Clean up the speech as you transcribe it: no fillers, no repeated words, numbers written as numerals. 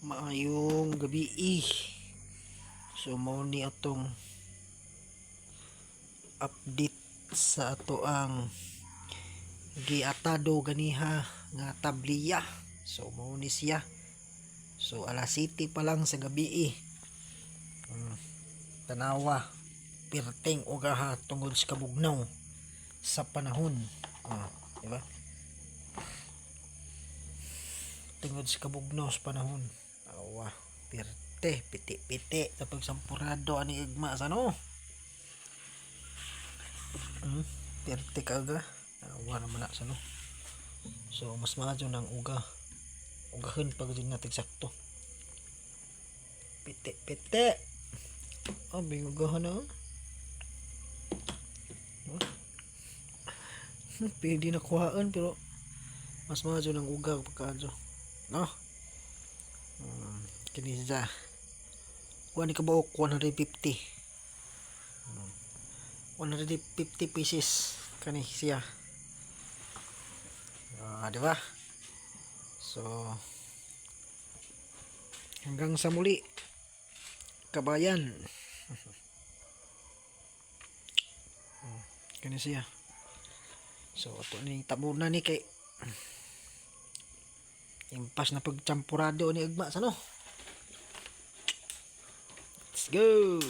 Maayong gabi So mao ni atong update sa ato ang giatado ganiha nga tabliya. So mao ni siya. So alas 7 pa lang sa gabi Tanawa pirteng ugaha tungod sa kabugnaw sa panahon. Di ba? Tungod sa kabugnaw sa panahon. Awa, pirte, piti-piti sa pagsampurado ani igma sa no. Pirte kaga. Awa naman na sa no. So mas maayo nang ugahan pag din natin sakto. Piti-piti. Ugahan na. Pwede na kuhaan pero mas maayo nang uga pagkadyo. No? Kini siya. Kuha ni kabaok 150. 150 pieces kani siya. Di ba? So hanggang sa muli kabayan. Kani siya. So ato ni tabunan ni kay impas na pagchampurado ni ugma sa no. Let's go.